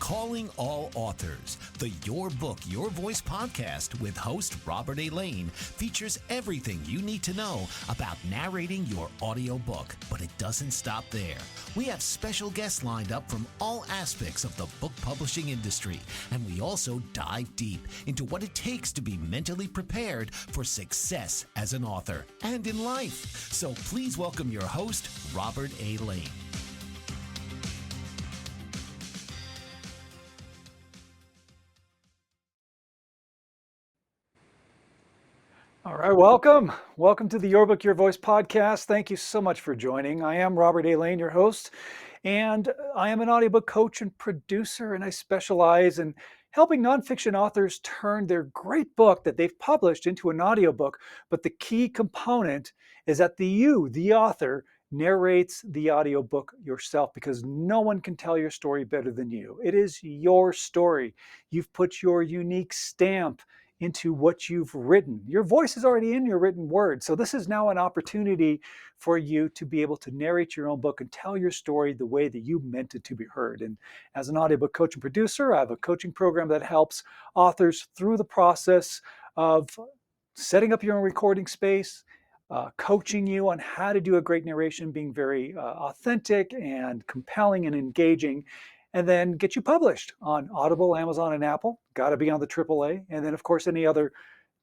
Calling all authors, the Your Book, Your Voice podcast with host Robert A. Lane features everything you need to know about narrating your audiobook. But it doesn't stop there. We have special guests lined up from all aspects of the book publishing industry, and we also dive deep into what it takes to be mentally prepared for success as an author and in life. So please welcome your host, Robert A. Lane. All right, welcome. Welcome to the Your Book, Your Voice podcast. Thank you so much for joining. I am Robert A. Lane, your host, and I am an audiobook coach and producer, and I specialize in helping nonfiction authors turn their great book that they've published into an audiobook. But the key component is that the author, narrates the audiobook yourself, because no one can tell your story better than you. It is your story. You've put your unique stamp into what you've written. Your voice is already in your written word. So this is now an opportunity for you to be able to narrate your own book and tell your story the way that you meant it to be heard. And as an audiobook coach and producer, I have a coaching program that helps authors through the process of setting up your own recording space, coaching you on how to do a great narration, being very authentic and compelling and engaging, and then get you published on Audible, Amazon, and Apple. Got to be on the AAA. And then, of course, any other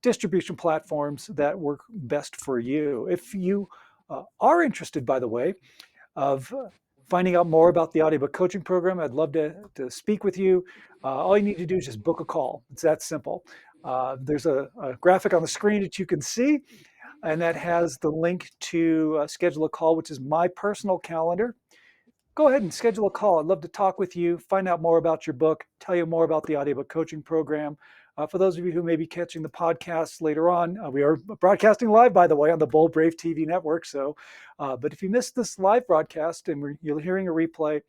distribution platforms that work best for you. If you are interested, by the way, of finding out more about the audiobook coaching program, I'd love to speak with you. All you need to do is just book a call. It's that simple. There's a graphic on the screen that you can see, and that has the link to schedule a call, which is my personal calendar. Go ahead and schedule a call. I'd love to talk with you, find out more about your book, tell you more about the audiobook coaching program. For those of you who may be catching the podcast later on, we are broadcasting live, by the way, on the Bold Brave TV network. So, but if you missed this live broadcast and you're hearing a replay,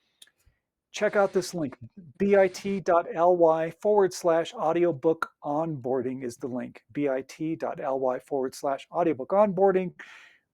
check out this link. bit.ly/audiobook onboarding is the link. bit.ly/audiobook onboarding.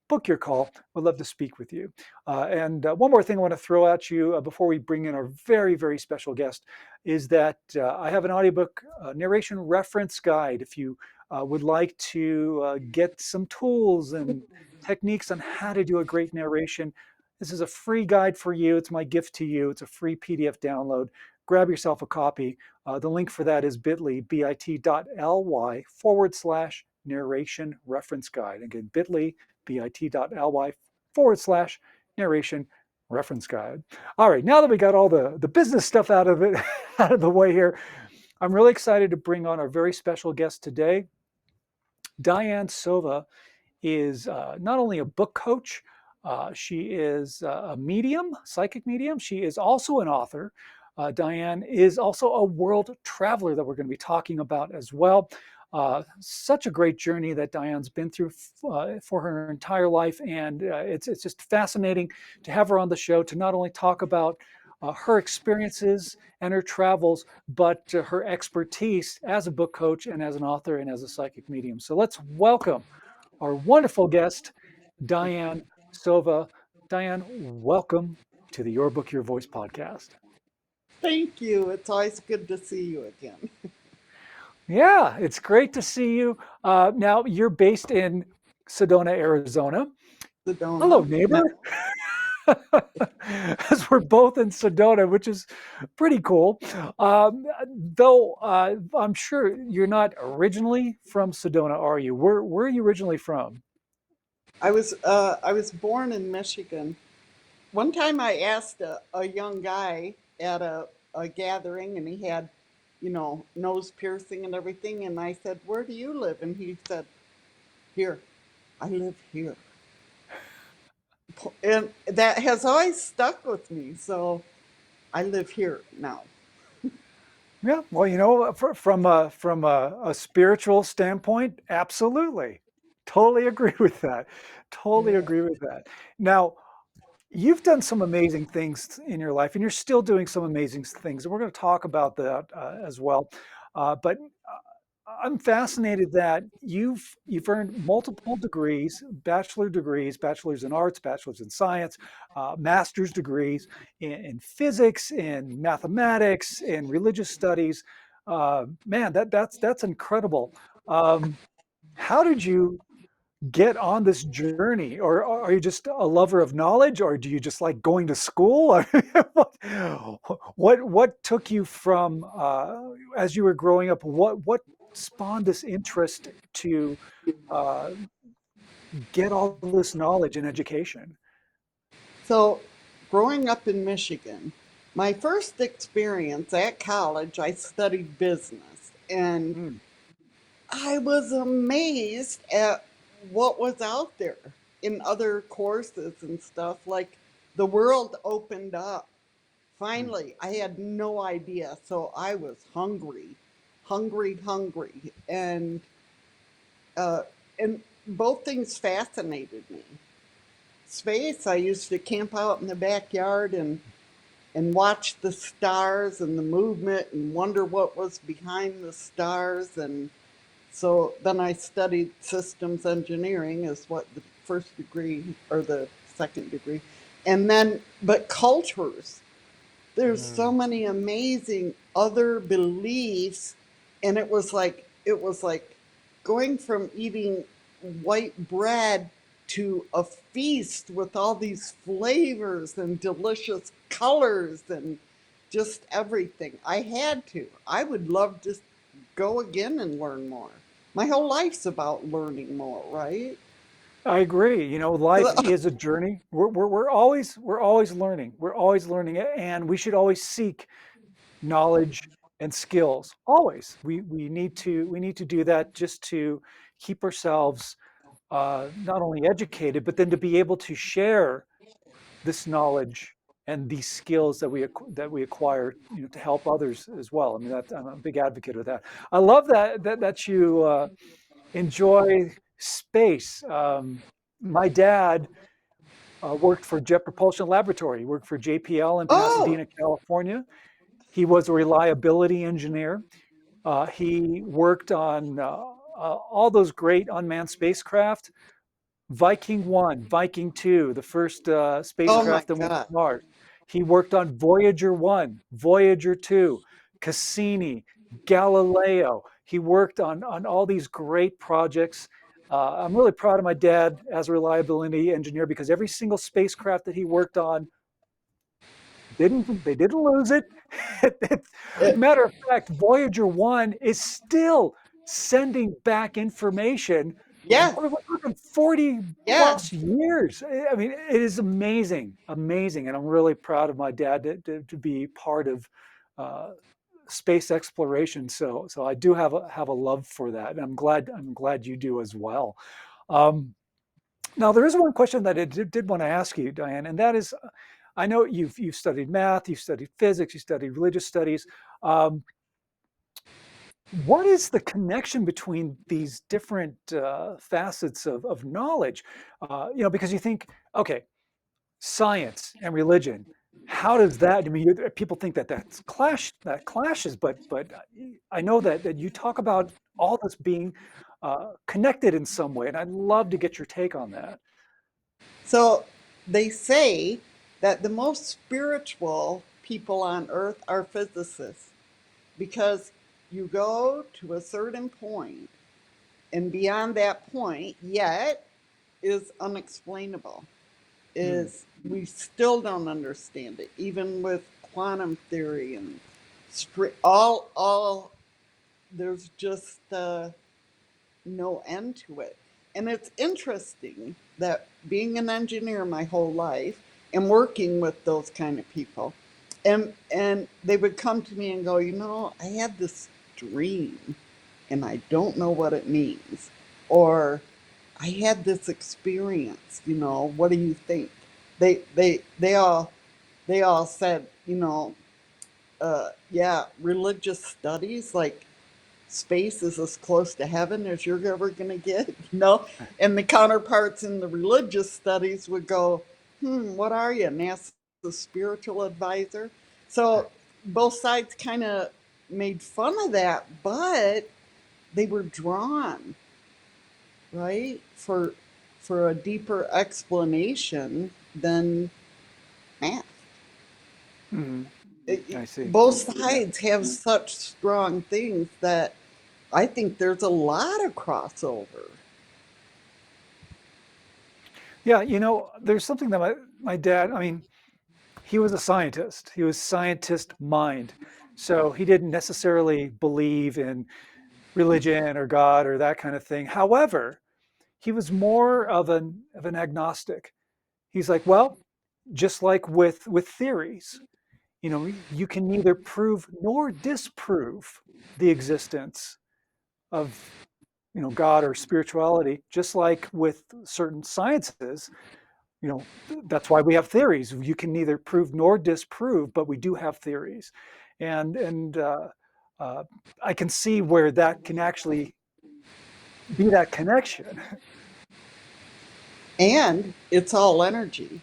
Book your call. We'd love to speak with you. And one more thing I want to throw at you before we bring in our very, very special guest is that I have an audiobook narration reference guide. If you would like to get some tools and techniques on how to do a great narration, this is a free guide for you. It's my gift to you. It's a free PDF download. Grab yourself a copy. The link for that is bit.ly/narration reference guide. Again, bit.ly/narration reference guide. All right, now that we got all the business stuff out of the way here, I'm really excited to bring on our very special guest today. Diane Sova is not only a book coach, she is a medium, psychic medium. She is also an author. Diane is also a world traveler that we're going to be talking about as well. Such a great journey that Diane's been through for her entire life, and it's just fascinating to have her on the show to not only talk about her experiences and her travels, but her expertise as a book coach and as an author and as a psychic medium. So let's welcome our wonderful guest, Diane Sova. Diane, welcome to the Your Book, Your Voice podcast. Thank you. It's always good to see you again. Yeah, it's great to see you. Now, you're based in Sedona, Arizona. Sedona. Hello, neighbor. As we're both in Sedona, which is pretty cool. Though I'm sure you're not originally from Sedona, are you? Where are you originally from? I was born in Michigan. One time I asked a young guy at a gathering, and he had, nose piercing and everything, and I said, "Where do you live?" And he said, "Here. I live here." And that has always stuck with me. So I live here now. Yeah, well, from a spiritual standpoint, absolutely, totally agree with that. Totally agree with that. Now, you've done some amazing things in your life, and you're still doing some amazing things, and we're going to talk about that as well. But I'm fascinated that you've earned multiple degrees, bachelor degrees, bachelor's in arts, bachelor's in science, master's degrees in physics, in mathematics, in religious studies. Man, that's incredible. Um, how did you get on this journey, or are you just a lover of knowledge, or do you just like going to school? Or what took you from as you were growing up? What spawned this interest to uh, get all this knowledge and education? So, growing up in Michigan, my first experience at college, I studied business, and Mm, I was amazed at what was out there in other courses and stuff. Like, the world opened up. mm, Finally, I had no idea. So I was hungry, hungry, hungry. Uh, and both things fascinated me. Space, I used to camp out in the backyard and watch the stars and the movement and wonder what was behind the stars. And so then I studied systems engineering as what the first degree or the second degree. And then, but cultures, there's so mm. many amazing other beliefs. And it was like going from eating white bread to a feast with all these flavors and delicious colors and just everything. I would love to go again and learn more. My whole life's about learning more, right? I agree. You know, life 'Cause- is a journey. We're always learning. We're always learning, and we should always seek knowledge and skills. Always, we need to do that just to keep ourselves not only educated, but then to be able to share this knowledge and these skills that we acquire, to help others as well. I mean, I'm a big advocate of that. I love that you enjoy space. My dad worked for Jet Propulsion Laboratory. He worked for JPL in oh, Pasadena, California. He was a reliability engineer. He worked on all those great unmanned spacecraft. Viking 1, Viking 2, the first oh my spacecraft that went to God. Mars. He worked on Voyager 1, Voyager 2, Cassini, Galileo. He worked on all these great projects. I'm really proud of my dad as a reliability engineer because every single spacecraft that he worked on they didn't lose it. Uh, Matter of fact, Voyager 1 is still sending back information. yeah, We're talking 40 yeah. plus years. I mean, it is amazing, amazing. And I'm really proud of my dad to be part of uh, space exploration. So I do have a love for that. And I'm glad you do as well. Um, Now, there is one question that I did want to ask you, Diane, and that is, I know you've studied math, you've studied physics, you studied religious studies. Um, what is the connection between these different facets of knowledge? Because you think, okay, science and religion, how does that? I mean, people think that clashes, but I know that you talk about all this being connected in some way, and I'd love to get your take on that. So they say that the most spiritual people on earth are physicists because you go to a certain point, and beyond that point, yet is unexplainable. Hmm. Is we still don't understand it, even with quantum theory and all. There's just no end to it. And it's interesting that being an engineer my whole life and working with those kind of people, and they would come to me and go, I had this dream and I don't know what it means. Or I had this experience, what do you think? They all said, yeah, religious studies, like space is as close to heaven as you're ever going to get, And the counterparts in the religious studies would go, what are you, NASA's spiritual advisor? So both sides kind of made fun of that, but they were drawn, right, for a deeper explanation than math. Hmm. I see. Both sides have such strong things that I think there's a lot of crossover. Yeah, there's something that my dad, I mean, he was a scientist. He was scientist mind. So he didn't necessarily believe in religion or God or that kind of thing. However, he was more of an agnostic. He's like, well, just like with theories, you can neither prove nor disprove the existence of God or spirituality, just like with certain sciences. That's why we have theories. You can neither prove nor disprove, but we do have theories, and uh, I can see where that can actually be that connection. And it's all energy.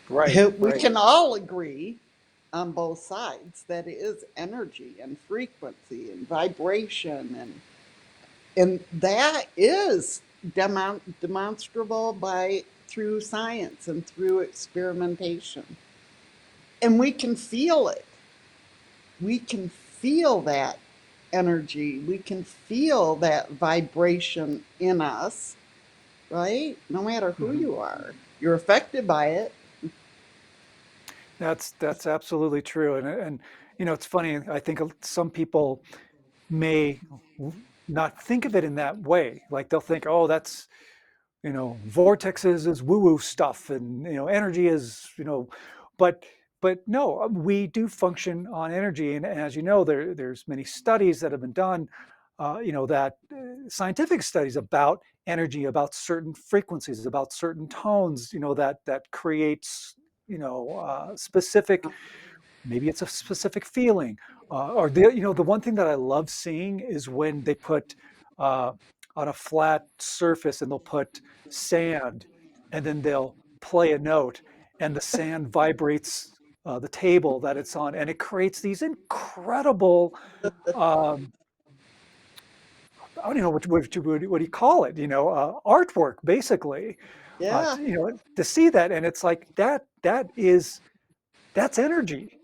Right, We right. can all agree on both sides that it is energy and frequency and vibration, and that is demonstrable by through science and through experimentation. And we can feel it. We can feel that energy. We can feel that vibration in us, right? No matter who Hmm. you are, you're affected by it. That's absolutely true, and it's funny. I think some people may not think of it in that way. Like they'll think, oh, that's vortexes is woo woo stuff, and energy is but no, we do function on energy, and as you know, there's many studies that have been done, that scientific studies about energy, about certain frequencies, about certain tones, that creates specific, maybe it's a specific feeling, or the one thing that I love seeing is when they put uh, on a flat surface and they'll put sand, and then they'll play a note, and the sand vibrates the table that it's on, and it creates these incredible, um, I don't know what do you call it, artwork basically, Yeah, to see that, and it's like that's energy.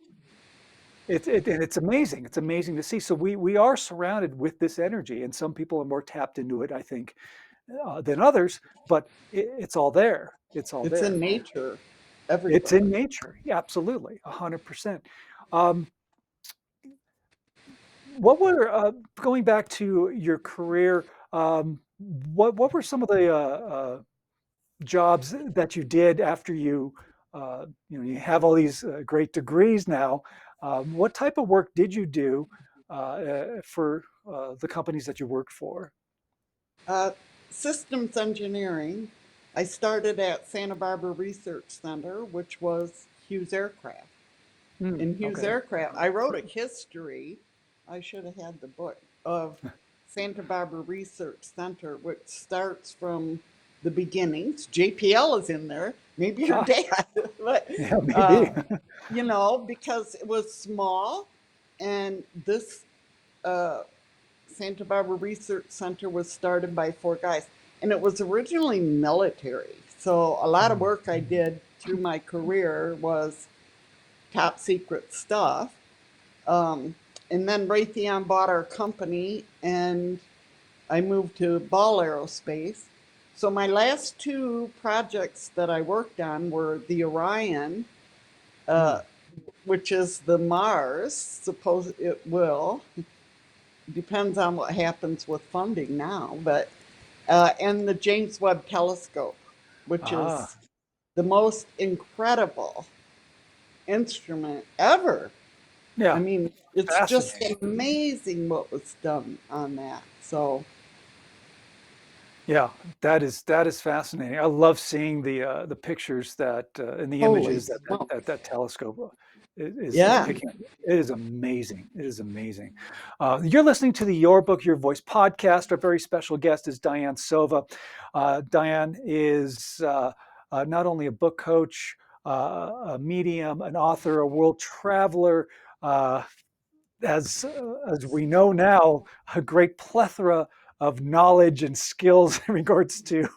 And it's amazing. It's amazing to see. So we are surrounded with this energy, and some people are more tapped into it, I think, than others. But it's all there. It's all it's in there. nature It's everywhere. in nature. Yeah, absolutely, 100%. Um, what were going back to your career? What were some of the jobs that you did after you have all these great degrees now? What type of work did you do for the companies that you worked for? Uh, Systems engineering. I started at Santa Barbara Research Center, which was Hughes Aircraft. Hmm, In Hughes okay. Aircraft, I wrote a history. I should have had the book of Santa Barbara Research Center, which starts from the beginnings. JPL is in there, maybe your Ah, dad, but yeah, maybe. uh, because it was small, and this uh, Santa Barbara Research Center was started by four guys, and it was originally military. So a lot of Hmm. work I did through my career was top secret stuff. Um, and then Raytheon bought our company, and I moved to Ball Aerospace. So my last two projects that I worked on were the Orion, Hmm. uh, which is the Mars. Suppose it will. Depends on what happens with funding now, but and the James Webb Telescope, which Ah, is the most incredible instrument ever. I yeah, mean, it's just fascinating. amazing what was done on that. So, Yeah, that is fascinating. I love seeing the pictures that and the holy images that smoke. that telescope is Yeah. picking up. It is amazing. It is amazing. You're listening to the Your Book, Your Voice podcast. Our very special guest is Diane Sova. Diane is not only a book coach, a medium, an author, a world traveler. Uh, as we know now, a great plethora of knowledge and skills in regards to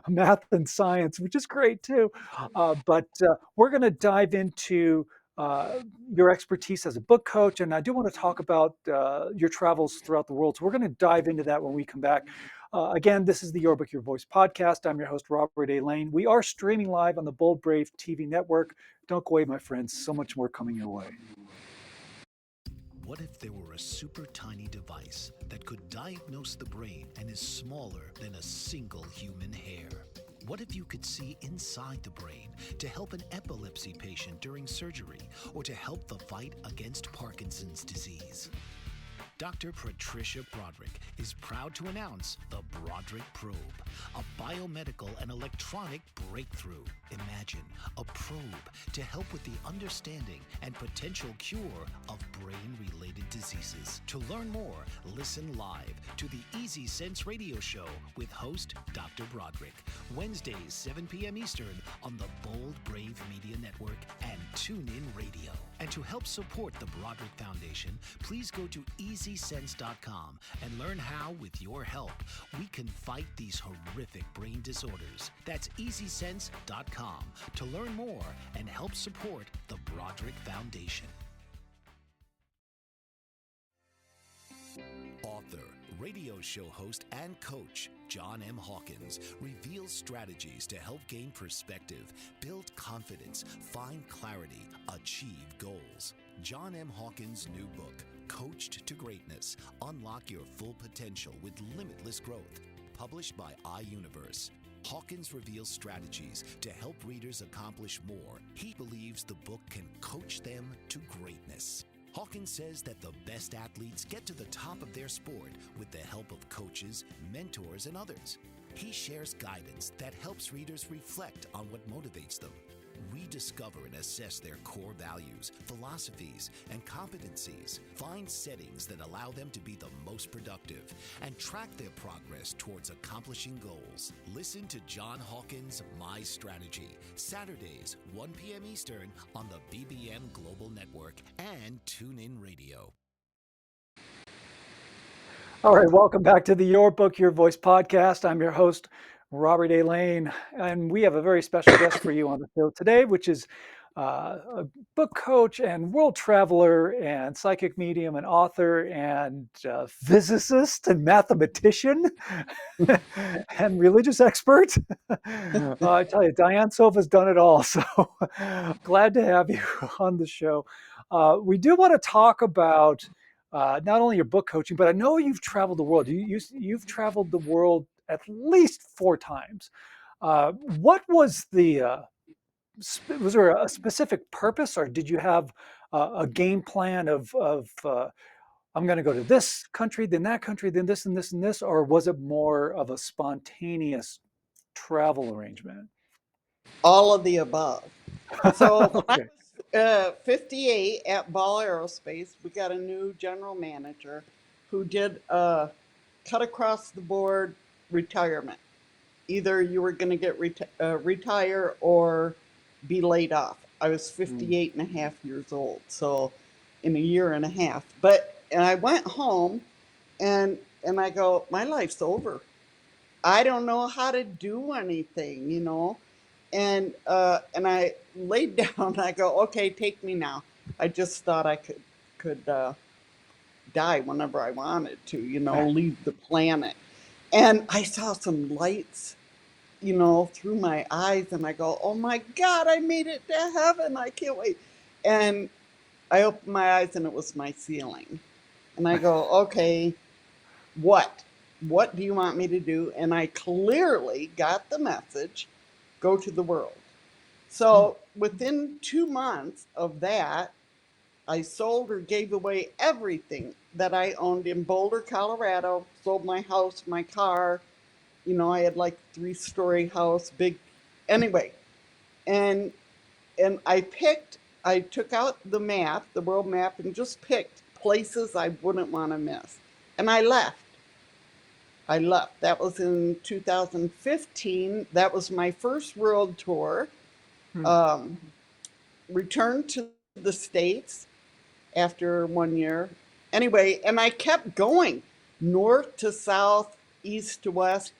math and science, which is great too. But we're going to dive into uh, your expertise as a book coach, and I do want to talk about your travels throughout the world. So we're going to dive into that when we come back. Again, this is the Your Book, Your Voice podcast. I'm your host, Robert A. Lane. We are streaming live on the Bold Brave TV network. Don't go away, my friends. So much more coming your way. What if there were a super tiny device that could diagnose the brain and is smaller than a single human hair? What if you could see inside the brain to help an epilepsy patient during surgery or to help the fight against Parkinson's disease? Dr. Patricia Broderick is proud to announce the Broderick Probe, a biomedical and electronic breakthrough. Imagine a probe to help with the understanding and potential cure of brain-related diseases. To learn more, listen live to the Easy Sense radio show with host Dr. Broderick, Wednesdays 7 p.m. Eastern on the Bold Brave Media Network and TuneIn Radio. And to help support the Broderick Foundation, please go to EasySense.com and learn how, with your help, we can fight these horrific brain disorders. That's EasySense.com to learn more and help support the Broderick Foundation. Author, radio show host, and coach John M. Hawkins reveals strategies to help gain perspective, build confidence, find clarity, achieve goals. John M. Hawkins' new book, Coached to Greatness, Unlock Your Full Potential with Limitless Growth, published by iUniverse. Hawkins reveals strategies to help readers accomplish more. He believes the book can coach them to greatness. Hawkins says that the best athletes get to the top of their sport with the help of coaches, mentors, and others. He shares guidance that helps readers reflect on what motivates them, rediscover and assess their core values, philosophies, and competencies, find settings that allow them to be the most productive, and track their progress towards accomplishing goals. Listen to John Hawkins' My Strategy, Saturdays, 1 p.m. Eastern on the BBM Global Network and TuneIn Radio. All right, welcome back to the Your Book, Your Voice podcast. I'm your host, Robert A. Lane, and we have a very special guest for you on the show today, which is a book coach and world traveler and psychic medium and author and physicist and mathematician and religious expert. I tell you, Diane Sova has done it all, so glad to have you on the show. We do want to talk about not only your book coaching, but I know you've traveled the world. You've traveled the world at least 4 times. What was was there a specific purpose, or did you have a game plan of I'm going to go to this country, then that country, then this and this and this, or was it more of a spontaneous travel arrangement? All of the above. So when I Okay. was 58 at Ball Aerospace, we got a new general manager who did cut across the board retirement. Either you were going to get retire or be laid off. I was 58 and a half years old, so in a year and a half. And I went home and I go, my life's over. I don't know how to do anything, you know. And I laid down and I go, okay, take me now. I just thought I could die whenever I wanted to, you know, leave the planet. And I saw some lights, you know, through my eyes, and I go, oh my God, I made it to heaven. I can't wait. And I opened my eyes and it was my ceiling. And I go, okay, what? What do you want me to do? And I clearly got the message, go to the world. So within 2 months of that, I sold or gave away everything that I owned in Boulder, Colorado, sold my house, my car. You know, I had like 3-story house, big, anyway. And I took out the map, the world map, and just picked places I wouldn't want to miss. And I left. That was in 2015. That was my first world tour. Returned to the States, after 1 year. Anyway, and I kept going north to south, east to west,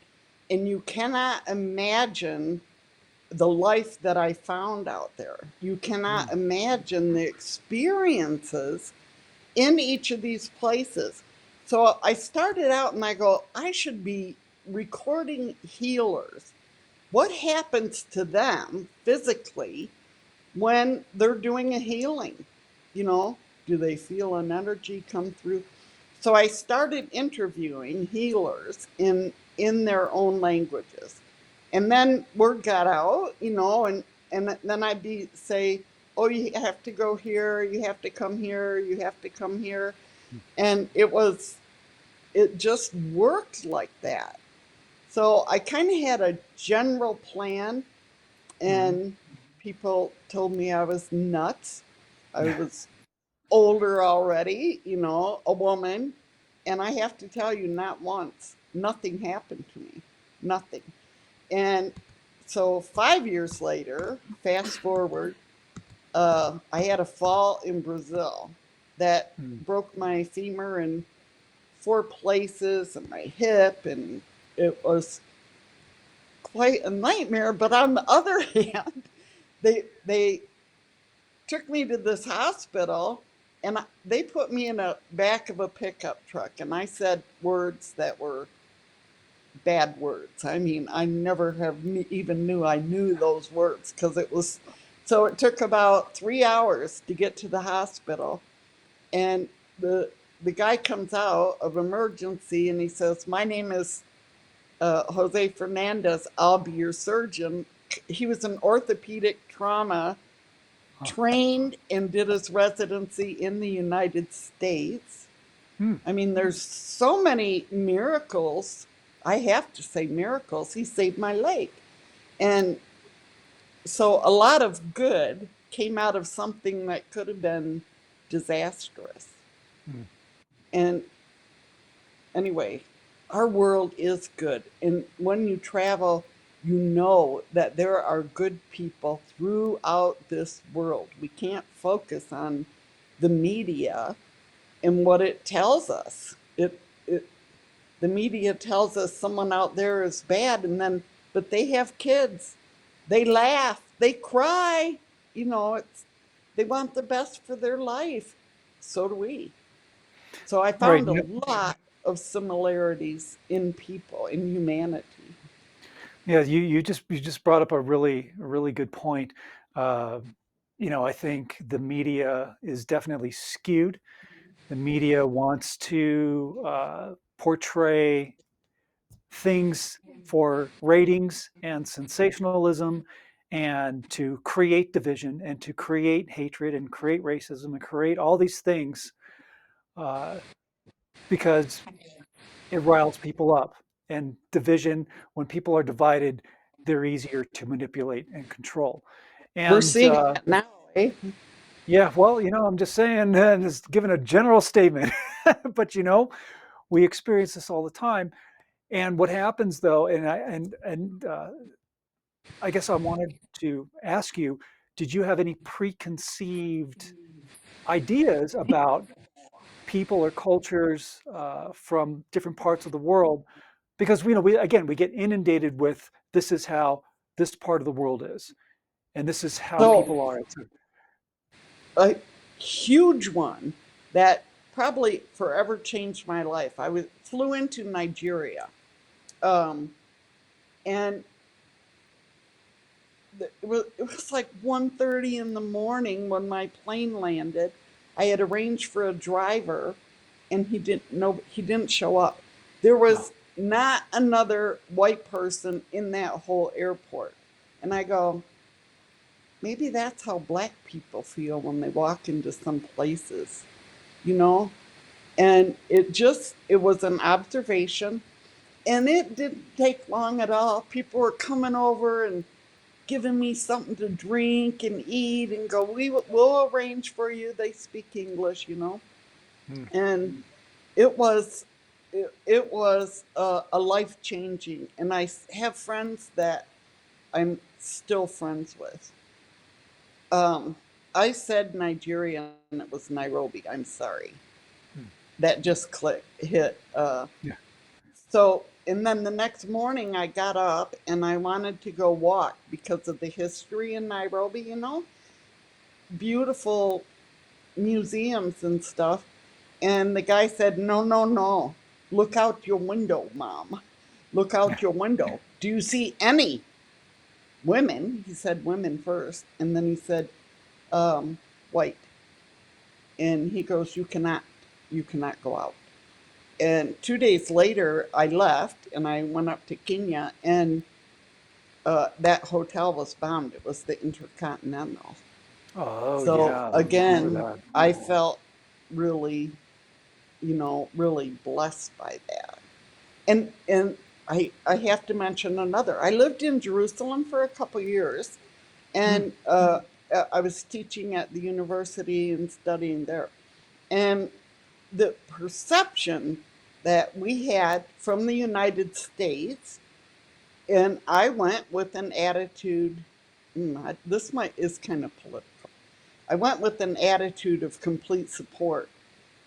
and you cannot imagine the life that I found out there. You cannot imagine the experiences in each of these places. So I started out and I go, I should be recording healers. What happens to them physically when they're doing a healing? You know, do they feel an energy come through? So I started interviewing healers in their own languages. And then word got out, and then I'd be say, oh, you have to go here, you have to come here, you have to come here. And it just worked like that. So I kind of had a general plan, and people told me I was nuts. I was older already, a woman. And I have to tell you, not once, nothing happened to me. Nothing. And so 5 years later, fast forward, I had a fall in Brazil that broke my femur in 4 places and my hip, and it was quite a nightmare. But on the other hand, they took me to this hospital, and they put me in the back of a pickup truck, and I said words that were bad words. I mean, I never have even knew I knew those words, because it was so. It took about 3 hours to get to the hospital, and the guy comes out of emergency and he says, "My name is Jose Fernandez. I'll be your surgeon." He was an orthopedic trauma trained and did his residency in the United States. I mean, there's so many miracles. I have to say miracles. He saved my leg. And so a lot of good came out of something that could have been disastrous. And anyway, our world is good. And when you travel, you know that there are good people throughout this world. We can't focus on the media and what it tells us. The media tells us someone out there is bad, but they have kids. They laugh, they cry. They want the best for their life. So do we. So I Right. found a lot of similarities in people, in humanity. Yeah, you just brought up a really good point. Uh, I think the media is definitely skewed. The media wants to portray things for ratings and sensationalism, and to create division and to create hatred and create racism and create all these things, uh, because it riles people up. And division, when people are divided, they're easier to manipulate and control. We're And seeing that now, eh? yeah, well, I'm just saying, just giving a general statement, but we experience this all the time. And what happens though, I guess I wanted to ask you, did you have any preconceived ideas about people or cultures from different parts of the world? Because we get inundated with, this is how this part of the world is, and this is how So, people are. a huge one that probably forever changed my life. Flew into Nigeria, um, and it was like 1:30 in the morning when my plane landed. I had arranged for a driver, and he didn't show up. There No. was not another white person in that whole airport. And I go, maybe that's how black people feel when they walk into some places, you know? And it was an observation, and it didn't take long at all. People were coming over and giving me something to drink and eat, and go, we'll arrange for you. They speak English. Hmm. And it was it was a life changing. And I have friends that I'm still friends with. Um, I said Nigeria and it was Nairobi. I'm sorry. Hmm. That just hit. Yeah. So, and then the next morning I got up and I wanted to go walk because of the history in Nairobi, beautiful museums and stuff. And the guy said, "No, no, no. Look out your window, Mom. Look Yeah. out your window. Do you see any women?" He said women first. And then he said, white. And he goes, you cannot go out. And 2 days later, I left and I went up to Kenya, and that hotel was bombed. It was the Intercontinental. Oh So yeah, I remember again, that. I felt really, really blessed by that. And I have to mention another. I lived in Jerusalem for a couple years, Hmm. and I was teaching at the university and studying there. And the perception that we had from the United States, and I went with an attitude. This might is kind of political. I went with an attitude of complete support.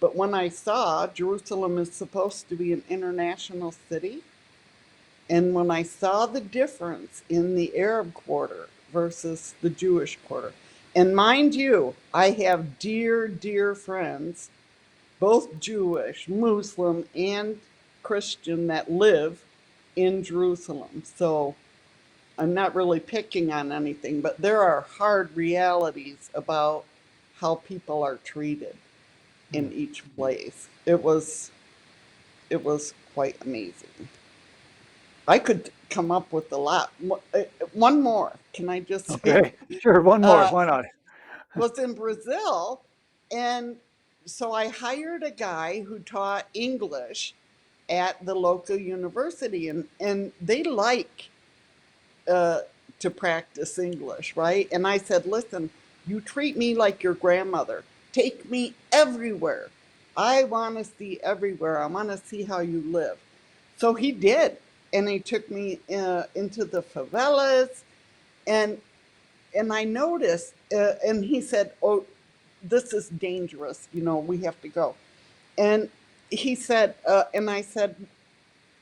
But when I saw Jerusalem is supposed to be an international city, and when I saw the difference in the Arab quarter versus the Jewish quarter, and mind you, I have dear, dear friends, both Jewish, Muslim, and Christian, that live in Jerusalem. So I'm not really picking on anything, but there are hard realities about how people are treated Hmm. in each place. It was quite amazing. I could come up with a lot. One more. Can I just say? Okay. Sure. One more. Uh, Why not? was in Brazil, and so I hired a guy who taught English at the local university, and they like uh, to practice English, right? And I said, "Listen, you treat me like your grandmother. Take me everywhere. I want to see everywhere. I want to see how you live." So he did, and he took me into the favelas, and I noticed, and he said, "Oh, this is dangerous. We have to go." And he said, and I said,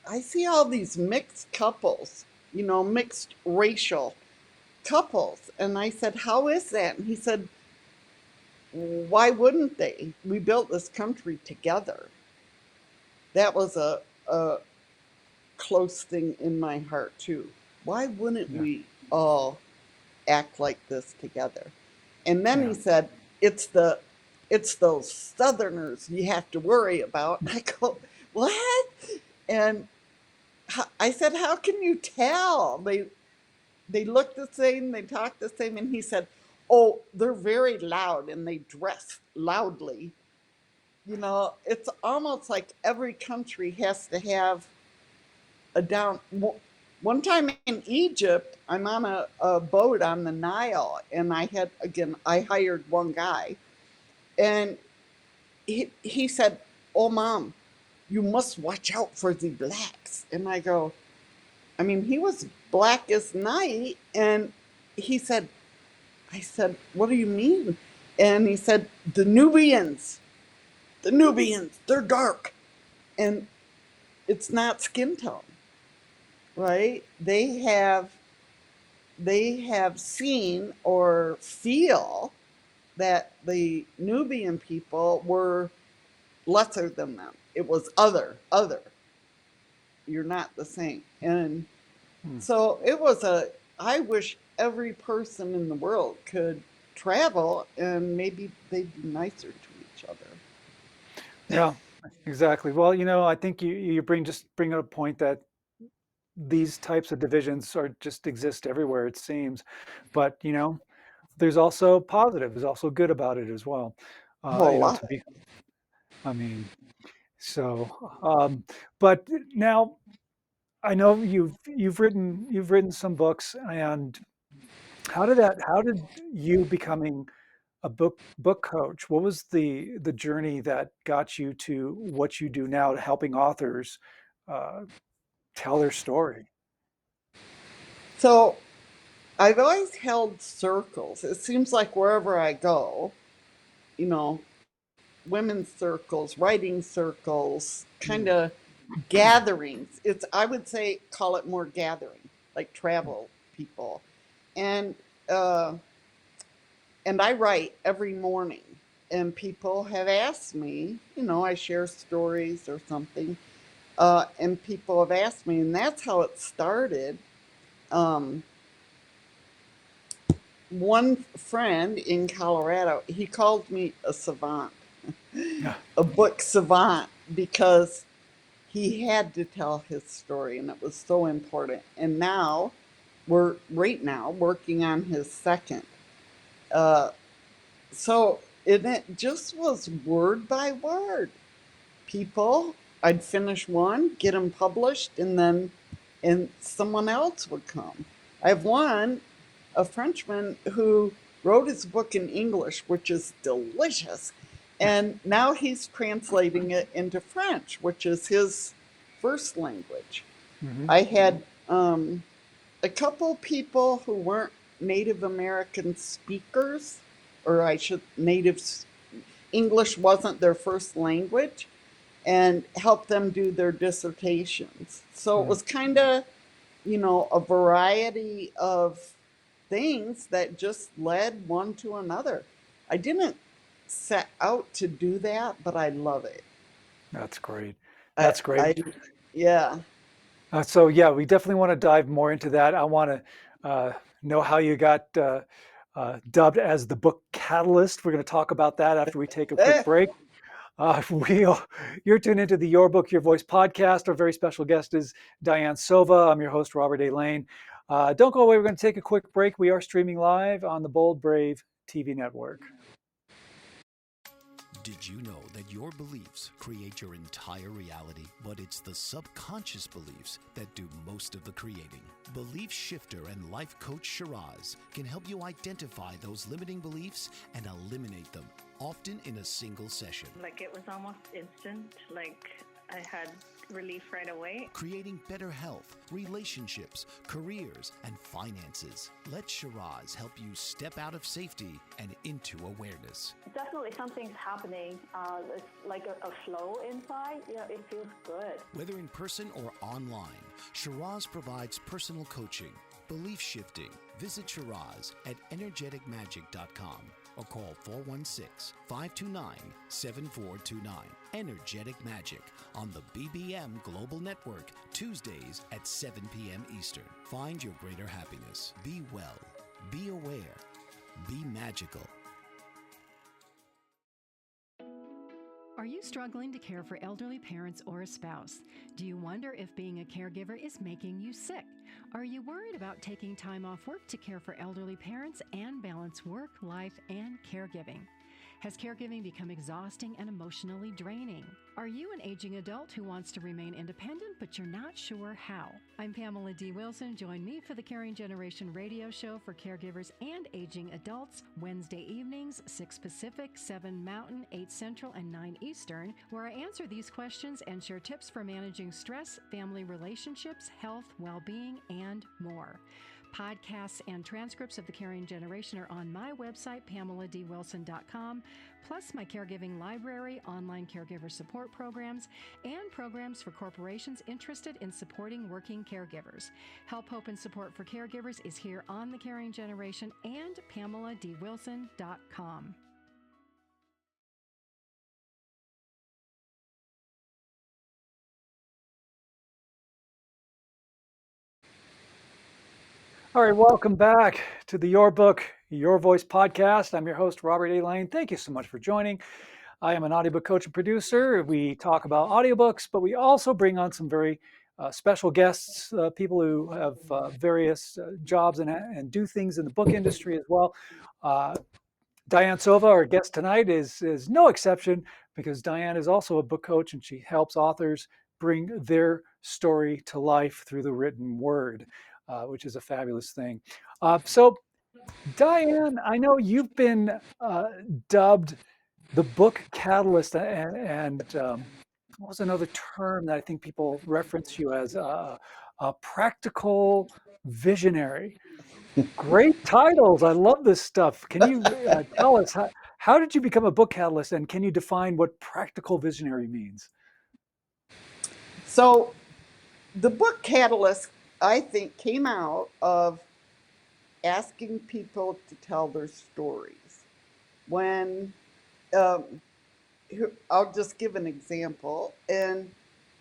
"I see all these mixed couples, mixed racial couples." And I said, "How is that?" And he said, "Why wouldn't they? We built this country together." That was a close thing in my heart, too. Why wouldn't Yeah. we all act like this together? And then he Yeah. said, it's those Southerners you have to worry about. And I go, "What?" And I said, "How can you tell? They look the same, they talk the same." And he said, "Oh, they're very loud and they dress loudly." It's almost like every country has to have a down. One time in Egypt, I'm on a boat on the Nile, and I hired one guy, and he said, "Oh, Mom, you must watch out for the blacks." And I go, I mean, he was black as night. And he said, I said, "What do you mean?" And he said, the Nubians, they're dark. And it's not skin tone, right? They have seen or feel that the Nubian people were lesser than them. It was other. You're not the same. And Hmm. so I wish every person in the world could travel, and maybe they'd be nicer to each other. Yeah. Exactly. Well, I think you bring up a point that these types of divisions are just exist everywhere, it seems. But there's also positive. There's also good about it as well. Oh, a To lot. be. I mean, so. But now I know you've written some books, and how did you becoming a book coach? What was the journey that got you to what you do now, to helping authors uh, tell their story? So I've always held circles. It seems like wherever I go, you know, women's circles, writing circles, kind of gatherings. It's, I would say, call it more gathering, like travel people. And uh, and I write every morning. And people have asked me, I share stories or something, and people have asked me, and that's how it started. Um, One friend in Colorado, he called me a savant, Yeah. a book savant, because he had to tell his story, and it was so important. And now we're right now working on his second. Uh, so it just was word by word. People, I'd finish one, get them published, and someone else would come. I have one, a Frenchman who wrote his book in English, which is delicious, and now he's translating it into French, which is his first language. Mm-hmm. I had a couple people who weren't Native American speakers, or I should, English wasn't their first language, and help them do their dissertations. So it was kind of, a variety of things that just led one to another. I didn't set out to do that, but I love it. That's great. I, That's great. I yeah. So yeah, we definitely want to dive more into that. I want to know how you got dubbed as the book catalyst. We're going to talk about that after we take a quick Eh, break. We, you're tuned into the Your Book, Your Voice podcast. Our very special guest is Diane Sova. I'm your host, Robert A. Lane. Don't go away. We're going to take a quick break. We are streaming live on the Bold Brave TV network. Did you know that your beliefs create your entire reality, but it's the subconscious beliefs that do most of the creating? Belief shifter and life coach Shiraz can help you identify those limiting beliefs and eliminate them, often in a single session. Like, it was almost instant. Like, I had relief right away. Creating better health, relationships, careers, and finances. Let Shiraz help you step out of safety and into awareness. Definitely something's happening. It's like a flow inside. It feels good. Whether in person or online, Shiraz provides personal coaching, belief shifting. Visit Shiraz at energeticmagic.com or call 416-529-7429. Energetic Magic on the BBM Global Network, Tuesdays at 7 p.m. Eastern. Find your greater happiness. Be well. Be aware. Be magical. Are you struggling to care for elderly parents or a spouse? Do you wonder if being a caregiver is making you sick? Are you worried about taking time off work to care for elderly parents and balance work, life, and caregiving? Has caregiving become exhausting and emotionally draining? Are you an aging adult who wants to remain independent, but you're not sure how? I'm Pamela D. Wilson. Join me for the Caring Generation radio show for caregivers and aging adults, Wednesday evenings, 6 Pacific, 7 Mountain, 8 Central, and 9 Eastern, where I answer these questions and share tips for managing stress, family relationships, health, well-being, and more. Podcasts and transcripts of The Caring Generation are on my website, PamelaDWilson.com, plus my caregiving library, online caregiver support programs, and programs for corporations interested in supporting working caregivers. Help, hope, and support for caregivers is here on The Caring Generation and PamelaDWilson.com. All right, welcome back to the Your Book, Your Voice podcast. I'm your host, Robert A. Lane. Thank you so much for joining. I am an audiobook coach and producer. We talk about audiobooks, but we also bring on some very special guests, people who have various jobs and do things in the book industry as well. Diane Sova, our guest tonight, is no exception because Diane is also a book coach and she helps authors bring their story to life through the written word. Which is a fabulous thing. So, Diane, I know you've been dubbed the book catalyst, and what was another term that I think people reference you as a practical visionary. Great titles. I love this stuff. Can you tell us how did you become a book catalyst, and can you define what practical visionary means? So the book catalyst, I think, came out of asking people to tell their stories. When um, I'll just give an example. And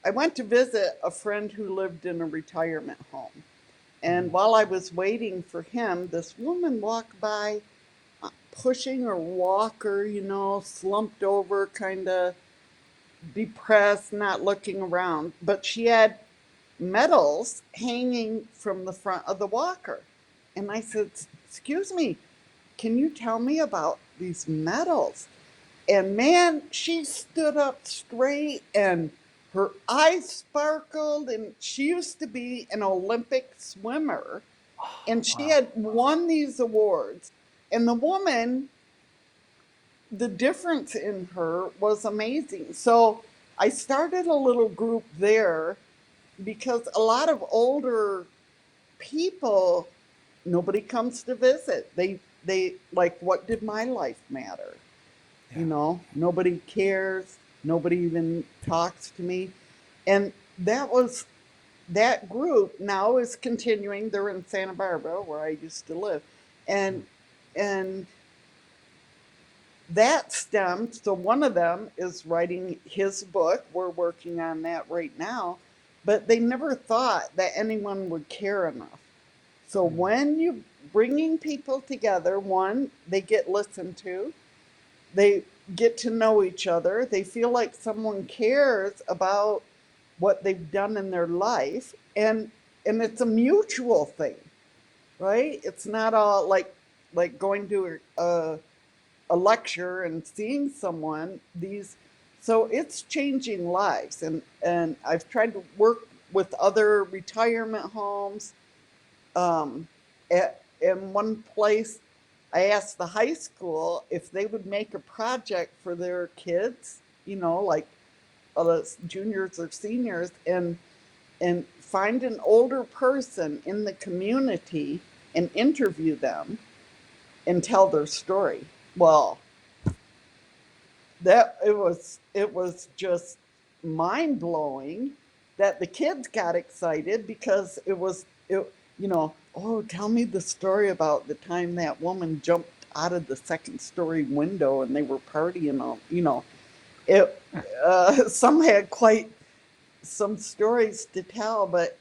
I went to visit a friend who lived in a retirement home. And Mhm. while I was waiting for him, this woman walked by pushing her walker, slumped over, kind of depressed, not looking around. But she had medals hanging from the front of the walker. And I said, "Excuse me, can you tell me about these medals?" And man, she stood up straight and her eyes sparkled. And she used to be an Olympic swimmer and she Wow. had won these awards. And the woman, the difference in her was amazing. So I started a little group there because a lot of older people, nobody comes to visit. They like, what did my life matter? Yeah. Nobody cares. Nobody even talks to me. And that group now is continuing. They're in Santa Barbara, where I used to live. And and that stemmed, so one of them is writing his book. We're working on that right now. But they never thought that anyone would care enough. So Mhm. when you're bringing people together, one, they get listened to, they get to know each other, they feel like someone cares about what they've done in their life, and it's a mutual thing, right? It's not all like going to a lecture and seeing someone. These So it's changing lives, and I've tried to work with other retirement homes. um, in one place, I asked the high school if they would make a project for their kids, like juniors or seniors, and find an older person in the community and interview them and tell their story. Well, that it was just mind blowing that the kids got excited because oh, tell me the story about the time that woman jumped out of the second story window and they were partying on, it some had quite some stories to tell. But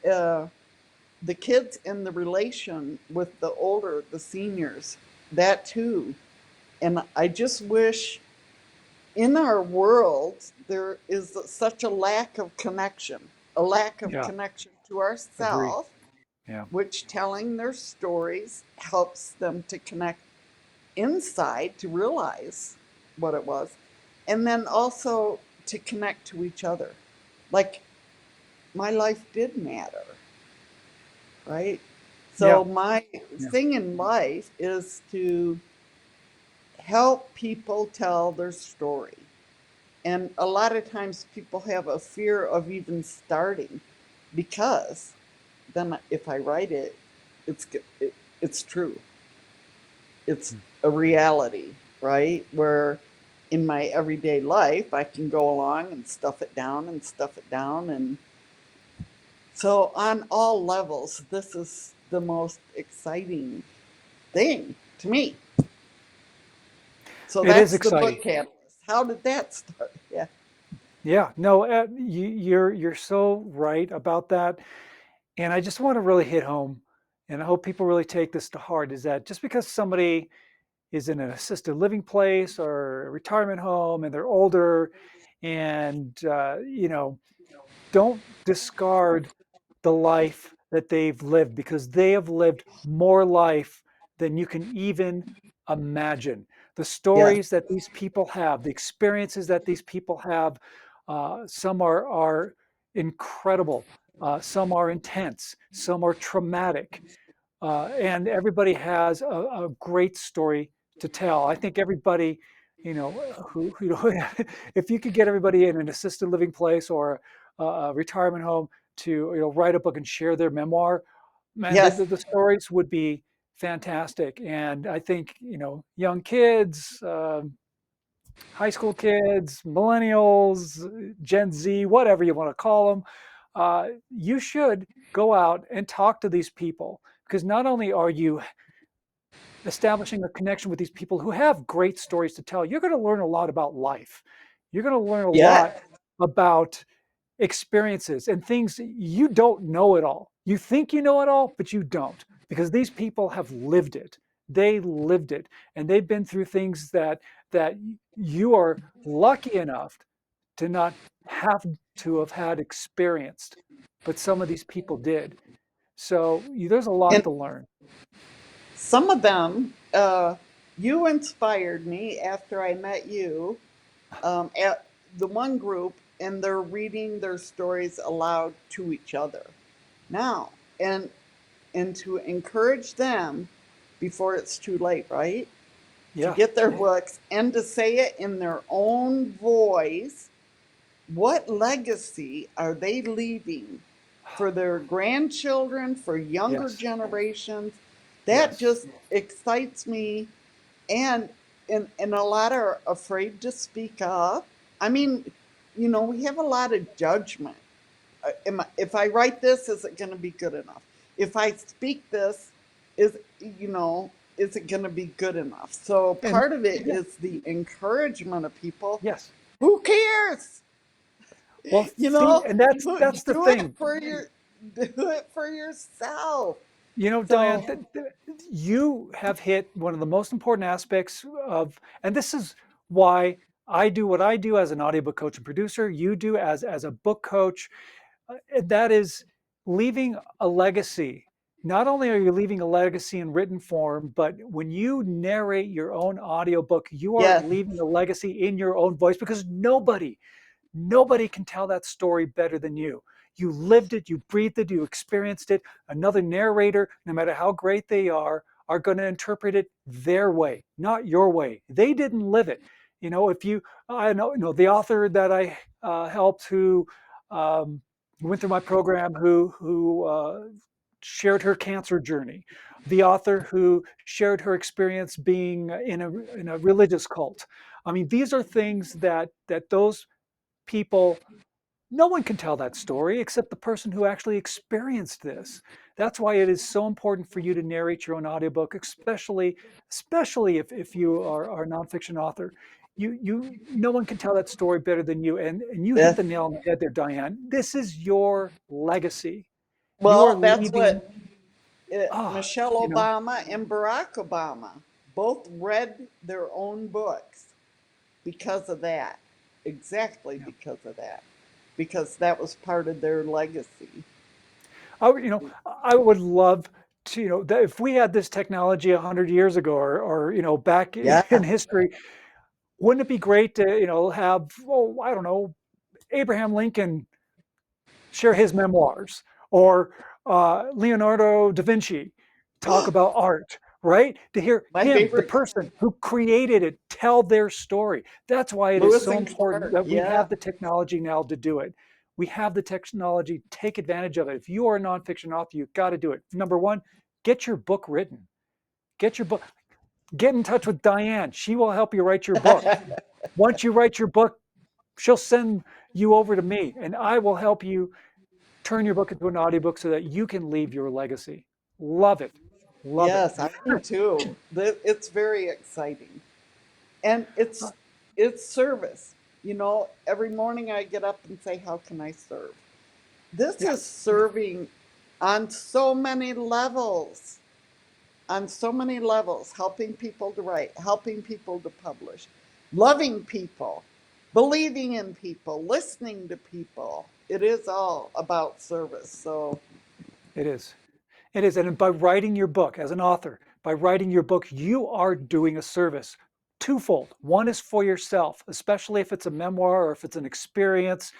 the kids and the relation with the seniors, that too. And I just wish, in our world, there is such a lack of connection, Yeah. to Agree. ourselves, Yeah. which telling their stories helps them to connect inside to realize what it was. And then also to connect to each other. Like, my life did matter, right? Yeah. So, my Yeah. thing in life is to help people tell their story. And a lot of times people have a fear of even starting because then if I write it, it's true. It's Mm. a reality, right? Where in my everyday life, I can go along and stuff it down and stuff it down. And so, on all levels, this is the most exciting thing to me. So, It is that's the book exciting. catalyst. How did that start? Yeah. Yeah. No, you're so right about that. And I just want to really hit home, and I hope people really take this to heart, is that just because somebody is in an assisted living place or a retirement home and they're older, and don't discard the life that they've lived, because they have lived more life than you can even imagine. The Yes. stories that these people have, the experiences that these people have, some are incredible, some are intense, some are traumatic, and everybody has a great story to tell. I think everybody, if you could get everybody in an assisted living place or a retirement home to write a book and share their memoir, man, the, Yes. the, the stories would be fantastic. And I think, young kids, high school kids, millennials, Gen Z, whatever you want to call them, you should go out and talk to these people, because not only are you establishing a connection with these people who have great stories to tell, you're going to learn a lot about life. You're going to learn a Yeah. lot about experiences and things you don't know it all. You think you know it all, but you don't, because these people have lived it. They lived it, and they've been through things that you are lucky enough to not have to have had experienced, but some of these people did. So there's a lot And to learn. some of them, you inspired me after I met you at the one group, and they're reading their stories aloud to each other now, and to encourage them before it's too late, right? To Yeah. get their books and to say it in their own voice. What legacy are they leaving for their grandchildren, for younger Yes. generations? That Yes. just excites me. And a lot are afraid to speak up. I mean, we have a lot of judgment. If I write this, is it going to be good enough? If I speak this, is is it going to be good enough? So And part of it yeah, is the encouragement of people. yes. Who cares? Well, You see, know, and that's the do it thing. for yourself. Diane, So you have hit one of the most important aspects of, and this is why I do what I do as an audiobook coach and producer. You do as a book coach. And that is leaving a legacy. Not only are you leaving a legacy in written form, but when you narrate your own audiobook, you are yes, leaving a legacy in your own voice, because nobody can tell that story better than you. You lived it, you breathed it, you experienced it. Another narrator, no matter how great they are going to interpret it their way, not your way. They didn't live it. If I know the author that I helped, who um, went through my program, who shared her cancer journey, the author who shared her experience being in a religious cult. I mean, these are things that those people, no one can tell that story except the person who actually experienced this. That's why it is so important for you to narrate your own audiobook, especially if you are a nonfiction author. No one can tell that story better than you. And you hit yes. the nail on the head there, Diane. This is your legacy. You are Well, that's leaving, what ah, Michelle you know, Obama and Barack Obama both read their own books because of that. Exactly yeah. because of that. Because that was part of their legacy. I would love to, that if we had this technology 100 years ago, or back Yeah. in history, wouldn't it be great to, have, oh, I don't know, Abraham Lincoln share his memoirs, or Leonardo da Vinci talk about art, right? To hear My him, the favorite, person who created it, tell their story. That's why it is Lewis so and important Clark. that we Yeah. have the technology now to do it. We have the technology, take advantage of it. If you are a nonfiction author, you've got to do it. Number one, get your book written. Get your book, get in touch with Diane. She will help you write your book. Once you write your book, she'll send you over to me, and I will help you turn your book into an audiobook so that you can leave your legacy. Love it. Love it. Yes, I do too. It's very exciting. And it's service. Every morning I get up and say, how can I serve? This is Yes. serving on so many levels, helping people to write, helping people to publish, loving people, believing in people, listening to people. It is all about service. So, It is. It is. And by writing your book as an author, by writing your book, you are doing a service twofold. One is for yourself, especially if it's a memoir or if it's an experience.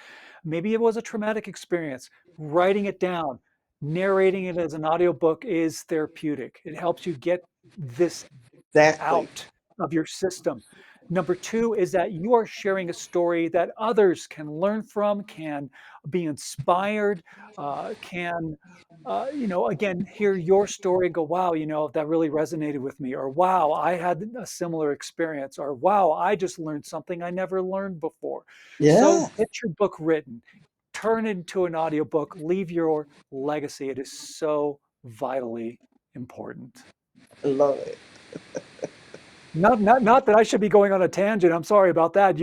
Maybe it was a traumatic experience. Writing it down, narrating it as an audiobook is therapeutic. It helps you get this exactly. out of your system. Number two is that you are sharing a story that others can learn from, can be inspired, can again, hear your story and go, wow, that really resonated with me, or wow, I had a similar experience, or wow, I just learned something I never learned before. So Yeah, get your book written, turn it into an audiobook, leave your legacy. It is so vitally important. I love it. Not that I should be going on a tangent. I'm sorry about that.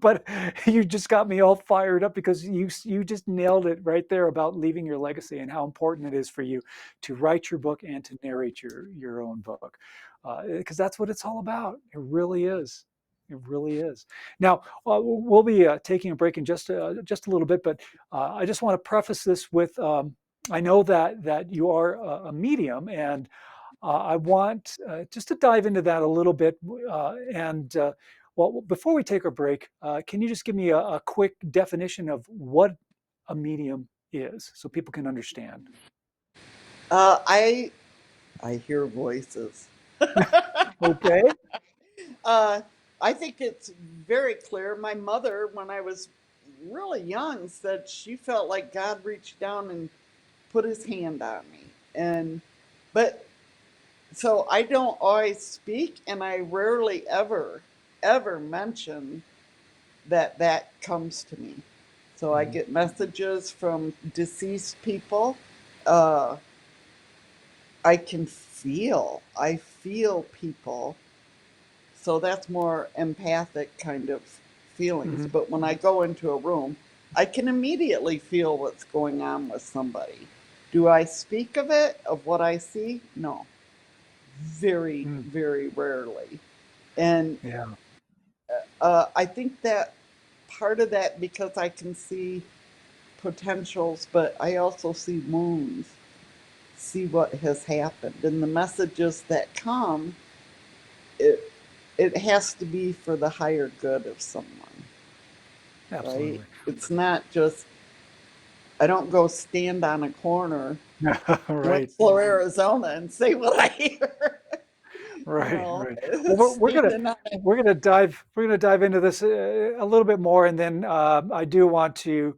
But you just got me all fired up because you just nailed it right there about leaving your legacy and how important it is for you to write your book and to narrate your own book, because that's what it's all about. It really is. It really is. Now we'll be taking a break in just a little bit, but I just want to preface this with I know that you are a medium, and I want just to dive into that a little bit. Well, before we take a break, can you just give me a quick definition of what a medium is so people can understand? Uh, I I hear voices. Okay. Uh, I think it's very clear. My mother, when I was really young, said she felt like God reached down and put his hand on me. And but so I don't always speak, and I rarely ever mention that comes to me. So I Mhm. get messages from deceased people. Uh, I feel people. So that's more empathic kind of feelings. Mhm. But when I go into a room, I can immediately feel what's going on with somebody. Do I speak of it, of what I see? No, very, Mm. very rarely. And Yeah. I think that part of that because I can see potentials, but I also see wounds, see what has happened. And the messages that come, it, it has to be for the higher good of someone, right? Absolutely. It's not just, I don't go stand on a corner in Right. Winslow, Arizona and say what I hear, you Right, know, right. Well, we're gonna standing on it. dive into this a little bit more, and then I do want to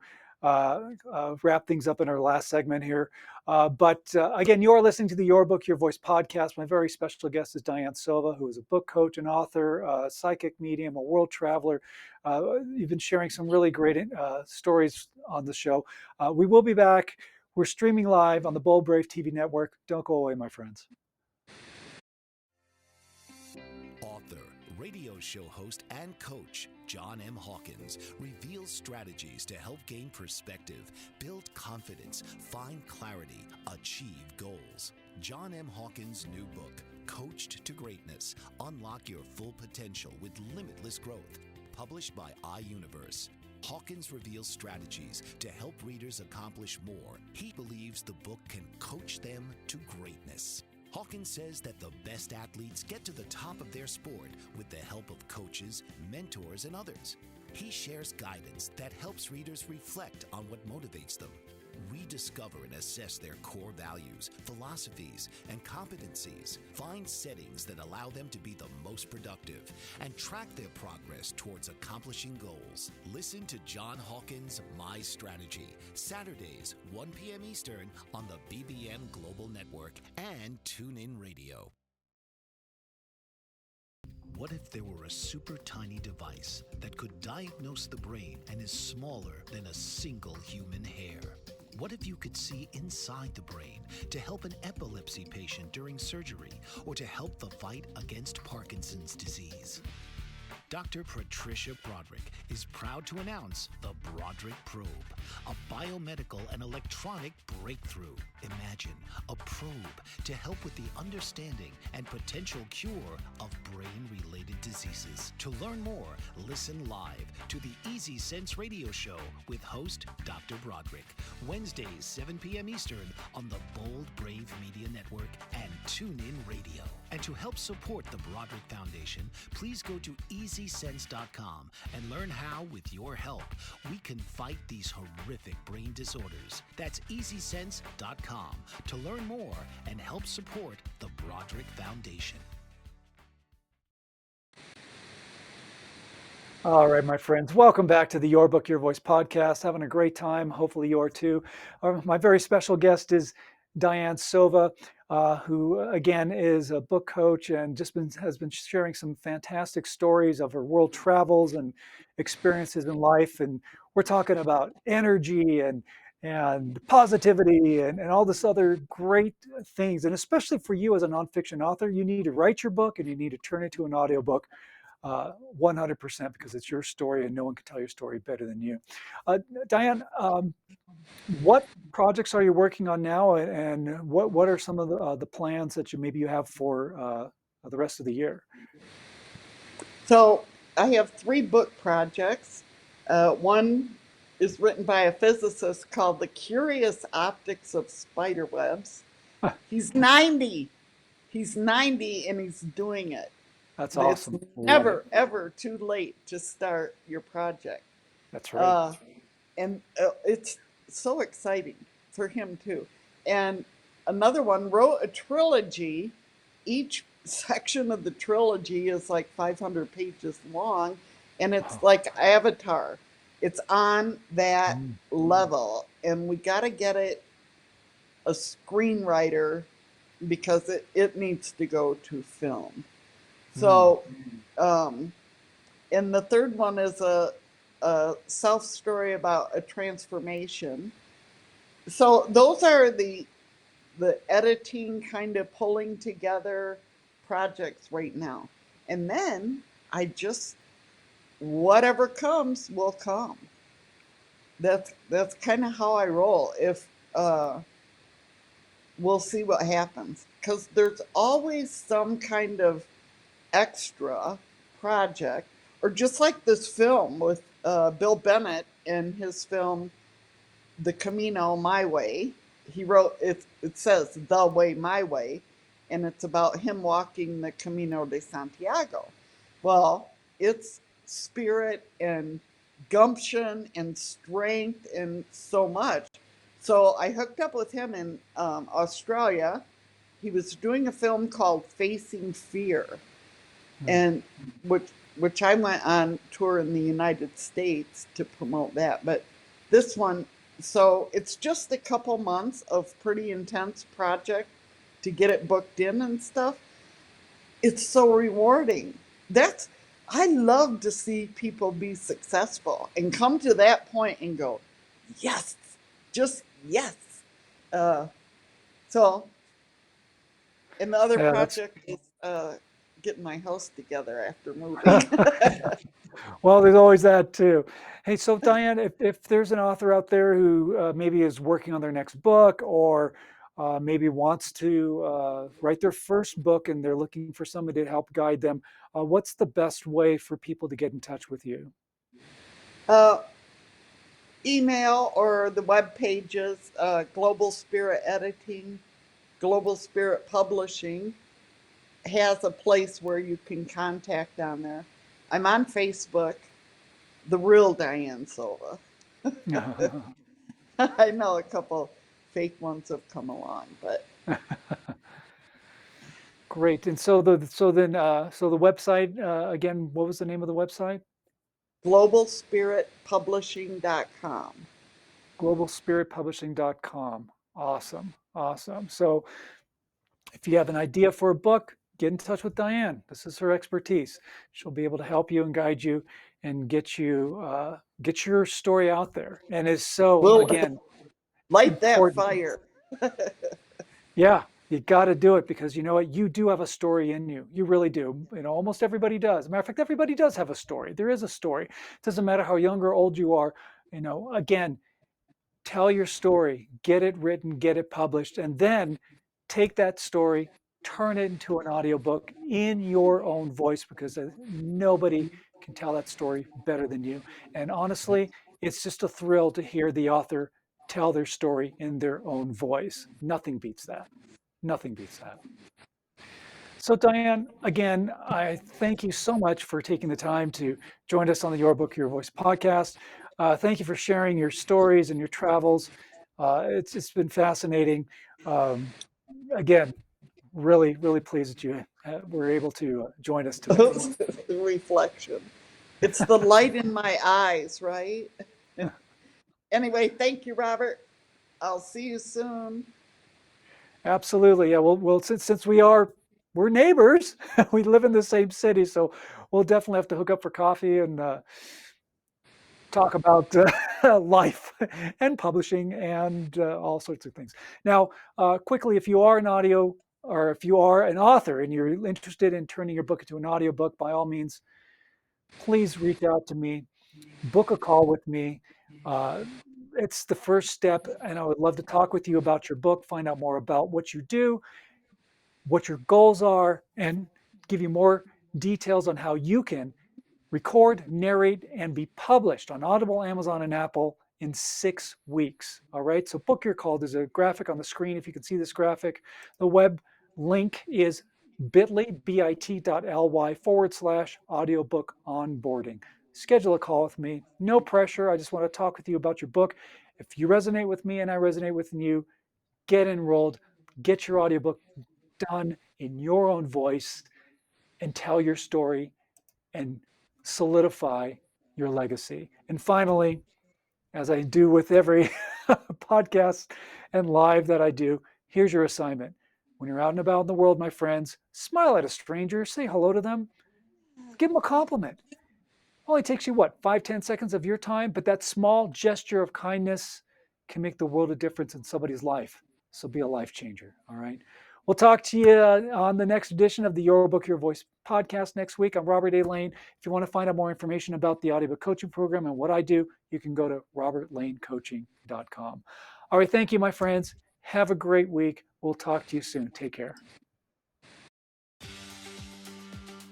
wrap things up in our last segment here. But again, you are listening to the Your Book, Your Voice podcast. My very special guest is Diane Sova, who is a book coach, an author, a psychic medium, a world traveler. You've been sharing some really great stories on the show. We will be back. We're streaming live on the Bold Brave TV network. Don't go away, my friends. Author, radio show host, and coach John M. Hawkins reveals strategies to help gain perspective, build confidence, find clarity, achieve goals. John M. Hawkins' new book, Coached to Greatness: Unlock Your Full Potential with Limitless Growth, published by iUniverse. Hawkins reveals strategies to help readers accomplish more. He believes the book can coach them to greatness. Hawkins says that the best athletes get to the top of their sport with the help of coaches, mentors, and others. He shares guidance that helps readers reflect on what motivates them, rediscover and assess their core values, philosophies, and competencies, find settings that allow them to be the most productive, and track their progress towards accomplishing goals. Listen to John Hawkins' My Strategy, Saturdays, 1 p.m. Eastern on the BBN Global Network and TuneIn Radio. What if there were a super tiny device that could diagnose the brain and is smaller than a single human hair? What if you could see inside the brain to help an epilepsy patient during surgery or to help the fight against Parkinson's disease? Dr. Patricia Broderick is proud to announce the Broderick Probe, a biomedical and electronic breakthrough. Imagine a probe to help with the understanding and potential cure of brain-related diseases. To learn more, listen live to the Easy Sense radio show with host Dr. Broderick, Wednesdays 7 p.m. Eastern on the Bold Brave Media Network and TuneIn Radio. And to help support the Broderick Foundation, please go to EasySense.com and learn how, with your help, we can fight these horrific brain disorders. That's EasySense.com to learn more and help support the Broderick Foundation. All right, my friends, welcome back to the Your Book, Your Voice podcast. Having a great time. Hopefully, you are too. My very special guest is Diane Sova, who again is a book coach and has been sharing some fantastic stories of her world travels and experiences in life. And we're talking about energy and positivity and all this other great things. And especially for you as a nonfiction author, you need to write your book and you need to turn it into an audiobook. 100% because it's your story and no one can tell your story better than you. Diane, what projects are you working on now, and what are some of the plans that you have for the rest of the year? So I have 3 book projects. One is written by a physicist called The Curious Optics of Spiderwebs. He's 90. He's 90 and he's doing it. That's It's awesome. Love it. never, ever too late to start your project. That's right. And it's so exciting for him too. And another one wrote a trilogy. Each section of the trilogy is like 500 pages long, and it's like Avatar. It's on that level, and we got to get it a screenwriter because it needs to go to film. So, and the third one is a self story about a transformation. So those are the editing kind of pulling together projects right now. And then I just whatever comes will come. That's kind of how I roll. If we'll see what happens because there's always some kind of extra project, or just like this film with Bill Bennett and his film The Camino My Way. He wrote it. It says The Way My Way, and it's about him walking the Camino de Santiago. Well, it's spirit and gumption and strength and so much. So I hooked up with him in Australia. He was doing a film called Facing Fear, and which I went on tour in the United States to promote that. But this one, so it's just a couple months of pretty intense project to get it booked in and stuff. It's so rewarding. That's I love to see people be successful and come to that point and go, yes, just yes. Uh, so, and the other Yeah, that's project is getting my house together after moving. well, there's always that too. Hey, so Diane, if there's an author out there who maybe is working on their next book or maybe wants to write their first book and they're looking for somebody to help guide them, what's the best way for people to get in touch with you? uh, Email or the web pages, Global Spirit Editing, Global Spirit Publishing has a place where you can contact on there. I'm on Facebook, the real Diane Sova. I know a couple fake ones have come along, but Great. And so the website again, what was the name of the website? globalspiritpublishing.com. Globalspiritpublishing.com. Awesome. Awesome. So if you have an idea for a book, get in touch with Diane. This is her expertise. She'll be able to help you and guide you and get your story out there. And is so We'll again light that important. fire. Yeah, you got to do it because you know what? You do have a story in you. You really do. You know, almost everybody does. As a matter of fact, everybody does have a story. There is a story. It doesn't matter how young or old you are. You know, again, tell your story, get it written, get it published, and then take that story, turn it into an audiobook in your own voice because nobody can tell that story better than you. And honestly, it's just a thrill to hear the author tell their story in their own voice. Nothing beats that. Nothing beats that. So, Diane, again, I thank you so much for taking the time to join us on the Your Book, Your Voice podcast. Thank you for sharing your stories and your travels. It's been fascinating. Um, again, really, really pleased that you were able to join us today. Reflection. It's the light in my eyes, right? Anyway, thank you, Robert. I'll see you soon. Absolutely. Yeah. Well, since we're neighbors, we live in the same city, so we'll definitely have to hook up for coffee and talk about life and publishing and all sorts of things. Now, quickly, if you are an audio or if you are an author and you're interested in turning your book into an audiobook, by all means, please reach out to me, book a call with me. Uh, it's the first step, and I would love to talk with you about your book, find out more about what you do, what your goals are, and give you more details on how you can record, narrate, and be published on Audible, Amazon, and Apple in 6 weeks. All right, so book your call. There's a graphic on the screen if you can see this graphic. The web link is bit.ly/audiobook onboarding. Schedule a call with me. No pressure. I just want to talk with you about your book. If you resonate with me and I resonate with you, get enrolled, get your audiobook done in your own voice, and tell your story and solidify your legacy. And finally, as I do with every podcast and live that I do, here's your assignment. When you're out and about in the world, my friends, smile at a stranger, say hello to them, give them a compliment. It only takes you, what, 5-10 seconds of your time, but that small gesture of kindness can make the world of difference in somebody's life. So be a life changer. All right. We'll talk to you on the next edition of the Your Book, Your Voice podcast next week. I'm Robert A. Lane. If you want to find out more information about the audiobook coaching program and what I do, you can go to robertlanecoaching.com. All right. Thank you, my friends. Have a great week. We'll talk to you soon. Take care.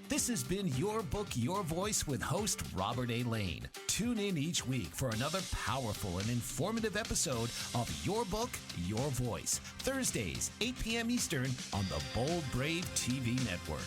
This has been Your Book, Your Voice with host Robert A. Lane. Tune in each week for another powerful and informative episode of Your Book, Your Voice, Thursdays, 8 p.m. Eastern on the Bold Brave TV network.